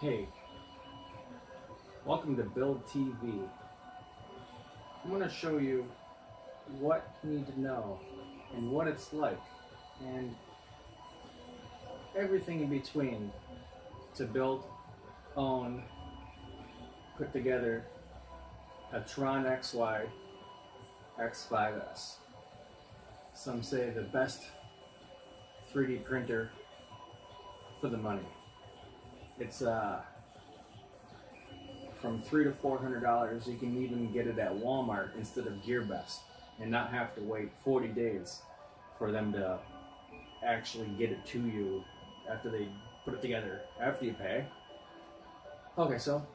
Hey, welcome to Build TV. I'm going to show you what you need to know and what it's like and everything in between to build, own, put together a Tronxy x5s. Some say the best 3D printer for the money. It's from $300 to $400. You can even get it at Walmart instead of GearBest and not have to wait 40 days for them to actually get it to you after they put it together, after you pay. Okay, so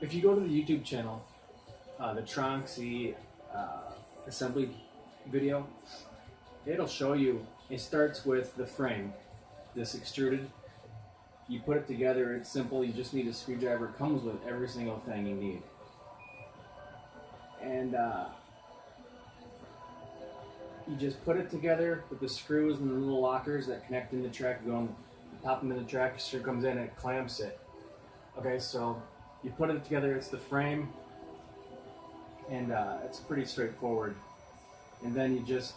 if you go to the YouTube channel, the Tronxy assembly video, it'll show you. It starts with the frame, this extruded. You put it together, it's simple, you just need a screwdriver. It comes with every single thing you need. And you just put it together with the screws and the little lockers that connect in the track. You pop them in the track, screw comes in and it clamps it. Okay, so you put it together, it's the frame, and it's pretty straightforward. And then you just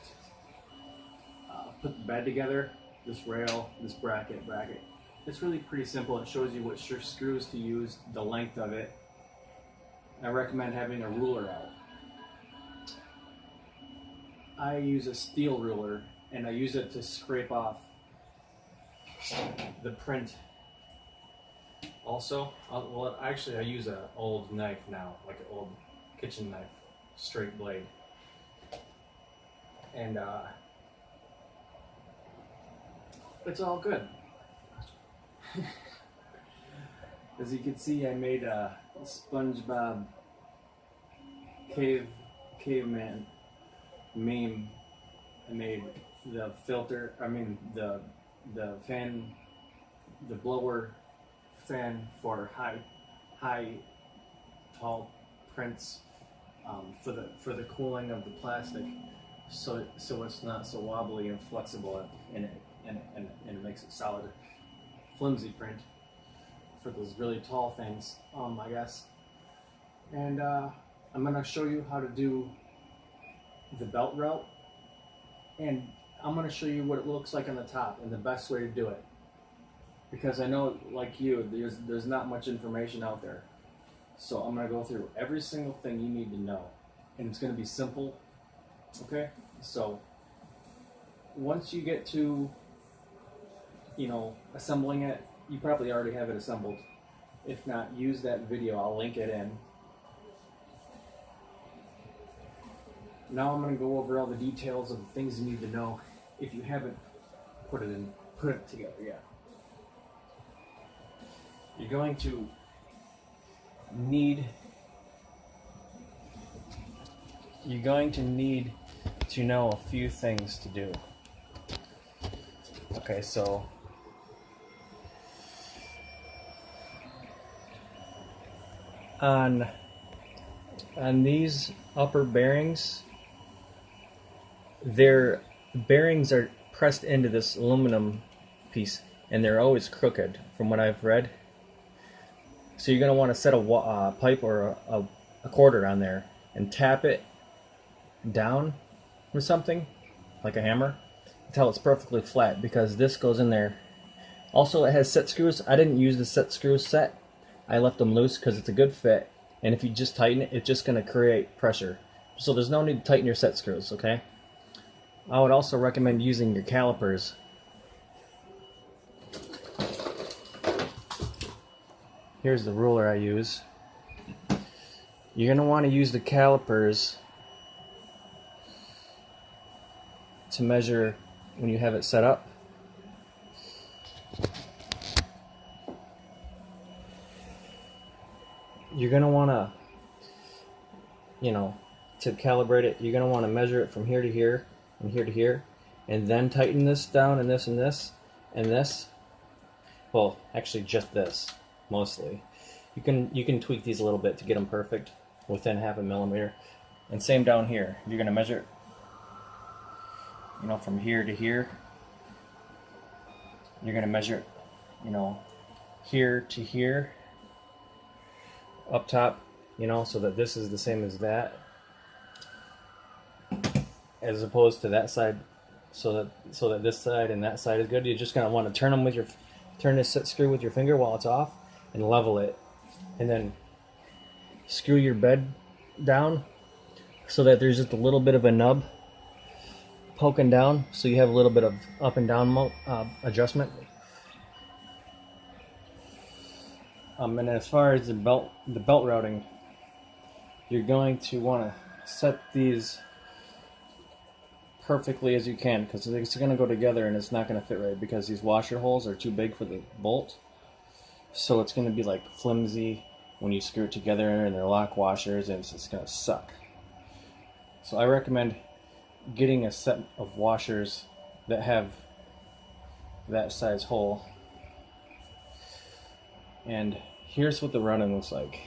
put the bed together, this rail, this bracket. It's really pretty simple. It shows you what screws to use, the length of it. I recommend having a ruler out. I use a steel ruler and I use it to scrape off the print. Also, well, actually I use an old knife now, like an old kitchen knife, straight blade. And it's all good. As you can see, I made a SpongeBob caveman meme. I made the filter, the fan, the blower fan for tall prints, for the cooling of the plastic, so it's not so wobbly and flexible, and it makes it solid. Flimsy print for those really tall things, I guess. And I'm going to show you how to do the belt route, and I'm going to show you what it looks like on the top and the best way to do it, because I know, like you, there's not much information out there. So I'm going to go through every single thing you need to know, and it's going to be simple. Okay, so once you get to assembling it, you probably already have it assembled. If not, use that video, I'll link it in. Now I'm going to go over all the details of the things you need to know if you haven't put it together yet. You're going to need to know a few things to do. Okay, so on these upper bearings, their bearings are pressed into this aluminum piece, and they're always crooked from what I've read. So you're going to want to set a pipe or a quarter on there and tap it down with something like a hammer until it's perfectly flat, because this goes in there. Also, it has set screws. I didn't use the set screws set. I left them loose because it's a good fit, and if you just tighten it, it's just going to create pressure. So there's no need to tighten your set screws, okay? I would also recommend using your calipers. Here's the ruler I use. You're going to want to use the calipers to measure when you have it set up. You're going to want to, to calibrate it, you're going to want to measure it from here to here and here to here, and then tighten this down and this and this and this. Well, actually just this, mostly. You can tweak these a little bit to get them perfect within 0.5 millimeter. And same down here. You're going to measure it, from here to here. You're going to measure it, here to here up top, you know, so that this is the same as that, as opposed to that side, so that this side and that side is good. You're just gonna want to turn this screw with your finger while it's off and level it, and then screw your bed down so that there's just a little bit of a nub poking down, so you have a little bit of up and down adjustment. And as far as the belt routing, you're going to want to set these perfectly as you can, because it's going to go together and it's not going to fit right because these washer holes are too big for the bolt. So it's going to be like flimsy when you screw it together, and they're lock washers, and it's going to suck. So I recommend getting a set of washers that have that size hole. And here's what the run-in looks like.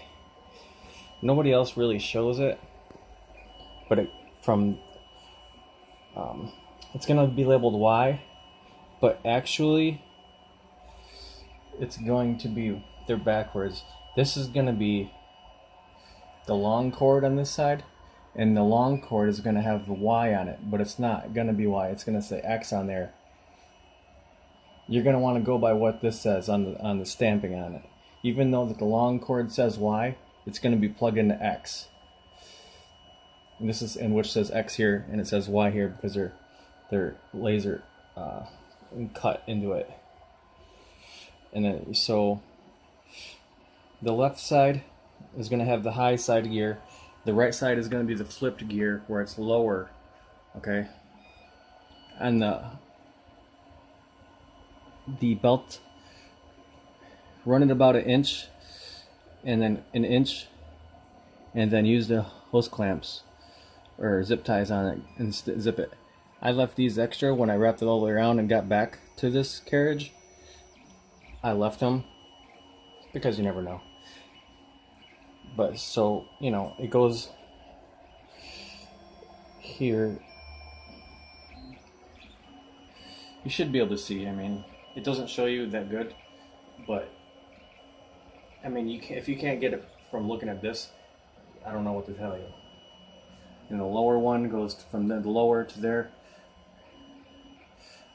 Nobody else really shows it, but it's gonna be labeled Y, but actually it's going to be, they're backwards. This is gonna be the long cord on this side, and the long cord is gonna have the Y on it, but it's not gonna be Y. It's gonna say X on there. You're gonna want to go by what this says on the stamping on it. Even though that the long cord says Y, it's going to be plugged into X. And this is in which says X here, and it says Y here because they're laser cut into it. And then so the left side is going to have the high side gear. The right side is going to be the flipped gear where it's lower. Okay. And the belt, run it about an inch, and then an inch, and then use the hose clamps or zip ties on it and zip it. I left these extra when I wrapped it all the way around and got back to this carriage. I left them because you never know. But so, you know, it goes here. You should be able to see. I mean, it doesn't show you that good, but I mean, if you can't get it from looking at this, I don't know what to tell you. And the lower one goes from the lower to there,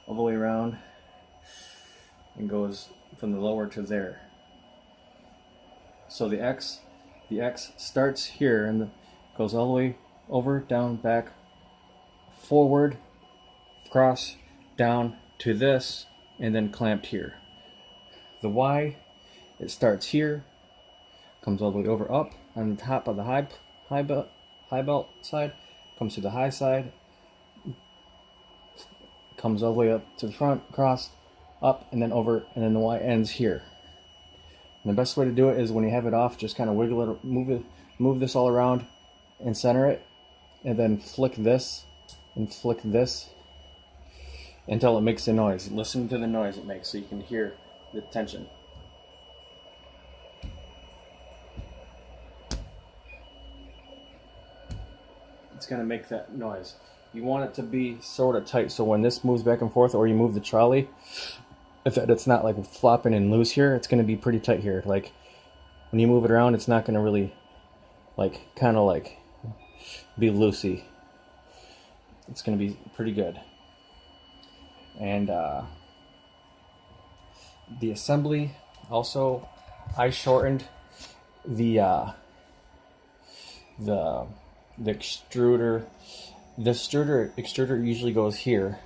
all the way around, and goes from the lower to there. So the X starts here and goes all the way over, down, back, forward, across, down to this, and then clamped here. The Y, it starts here, comes all the way over, up on the top of the high belt side, comes to the high side, comes all the way up to the front, across, up, and then over, and then the Y ends here. And the best way to do it is when you have it off, just kind of wiggle it, move this all around, and center it, and then flick this and flick this until it makes a noise. Listen to the noise it makes so you can hear the tension. It's going to make that noise. You want it to be sort of tight so when this moves back and forth, or you move the trolley, if it's not like flopping and loose here, it's going to be pretty tight here. Like when you move it around, it's not going to really like kind of like be loosey. It's going to be pretty good. And the assembly also, I shortened the extruder. The extruder usually goes here.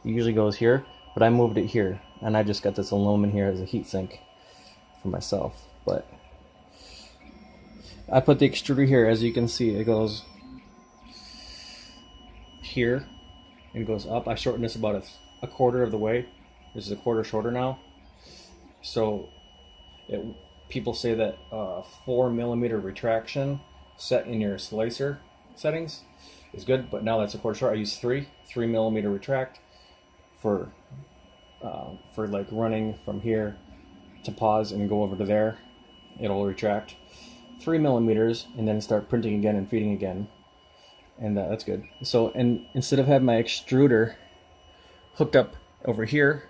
It usually goes here, but I moved it here, and I just got this aluminum here as a heat sink for myself. But I put the extruder here. As you can see, it goes here and goes up. I shortened this about a quarter of the way. This is a quarter shorter now. So people say that 4mm retraction set in your slicer settings is good, but now that's a quarter short. I use 3mm retract for like running from here to pause and go over to there. It'll retract 3mm and then start printing again and feeding again, and that's good. So, and instead of having my extruder hooked up over here,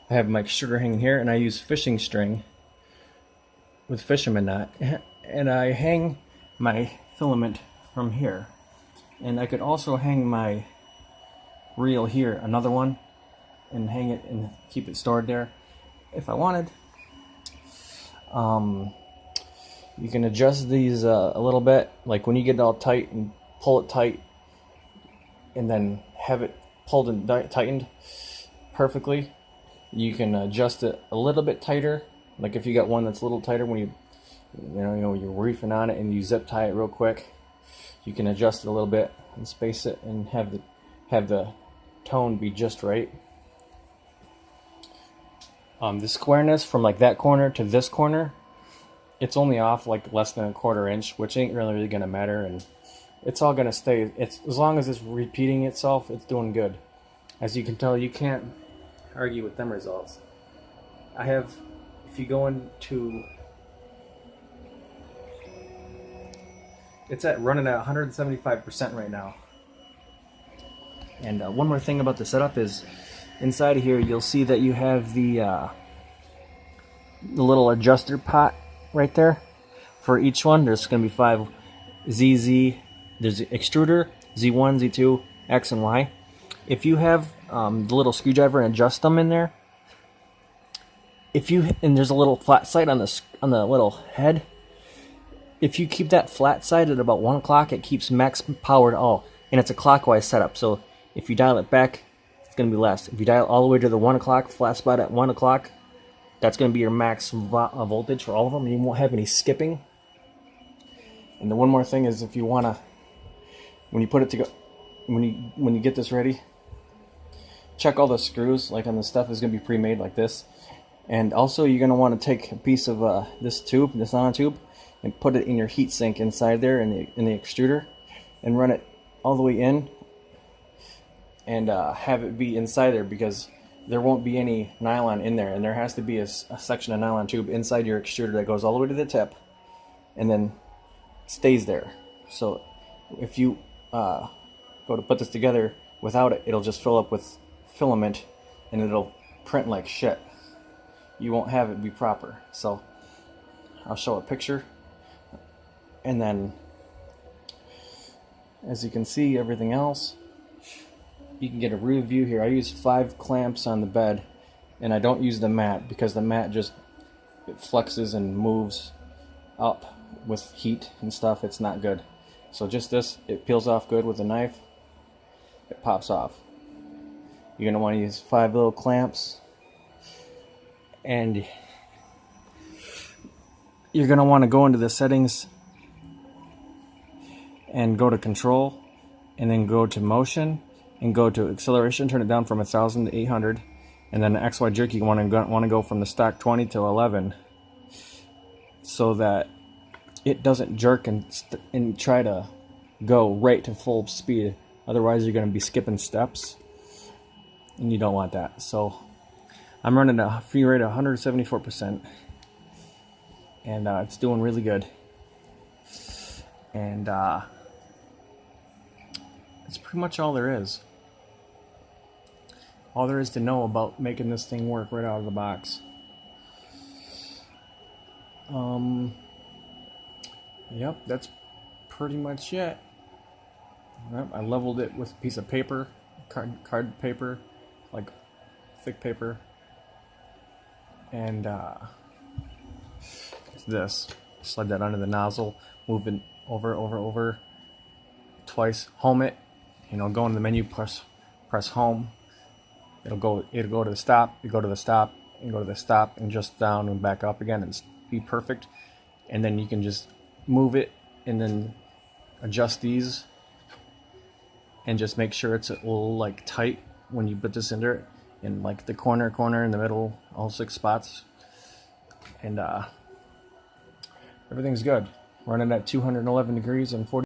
I have my extruder hanging here, and I use fishing string with fisherman knot, and I hang my filament from here. And I could also hang my reel here, another one, and hang it and keep it stored there if I wanted. You can adjust these a little bit, like when you get it all tight and pull it tight and then have it pulled and tightened perfectly. You can adjust it a little bit tighter, like if you got one that's a little tighter when you're reefing on it and you zip tie it real quick, you can adjust it a little bit and space it and have the tone be just right. The squareness from like that corner to this corner, it's only off like less than a 1/4 inch, which ain't really gonna matter, and it's all gonna stay. It's as long as it's repeating itself, it's doing good. As you can tell, you can't argue with them results. I have, if you go into, it's running at 175% right now. And one more thing about the setup is, inside of here you'll see that you have the little adjuster pot right there for each one. There's going to be 5 ZZ. There's the extruder, Z1, Z2, X, and Y. If you have the little screwdriver and adjust them in there, and there's a little flat side on the little head. If you keep that flat side at about 1 o'clock, it keeps max powered all, and it's a clockwise setup. So if you dial it back, it's going to be less. If you dial all the way to the 1 o'clock flat spot at 1 o'clock, that's going to be your max voltage for all of them, and you won't have any skipping. And the one more thing is, if you want to, when you put it together, when you get this ready, check all the screws. Like on the stuff is going to be pre-made like this. And also you're going to want to take a piece of this nylon tube, and put it in your heat sink inside there in the extruder, and run it all the way in, and have it be inside there, because there won't be any nylon in there, and there has to be a section of nylon tube inside your extruder that goes all the way to the tip and then stays there. So if you go to put this together without it, it'll just fill up with filament and it'll print like shit. You won't have it be proper. So I'll show a picture, and then as you can see, everything else, you can get a rear view here. I use 5 clamps on the bed, and I don't use the mat because the mat just, it flexes and moves up with heat and stuff. It's not good. So just this, it peels off good with a knife. It pops off. You're going to want to use 5 little clamps, and you're going to want to go into the settings and go to control, and then go to motion, and go to acceleration, turn it down from 1000 to 800, and then the XY jerk, you want to go from the stock 20 to 11, so that it doesn't jerk and try to go right to full speed. Otherwise you're going to be skipping steps, and you don't want that. So I'm running a free rate of 174%, and it's doing really good. And that's pretty much all there is. All there is to know about making this thing work right out of the box. Yep, that's pretty much it. Yep, I leveled it with a piece of paper, card paper, like thick paper, and it's this. Slide that under the nozzle, move it over twice, home it. Go into the menu, press home. It'll go to the stop. You go to the stop, and go to the stop, and just down and back up again, and be perfect. And then you can just move it, and then adjust these, and just make sure it's a little like tight when you put this in there, in like the corner in the middle, all 6 spots, and everything's good. Running at 211 degrees and 40.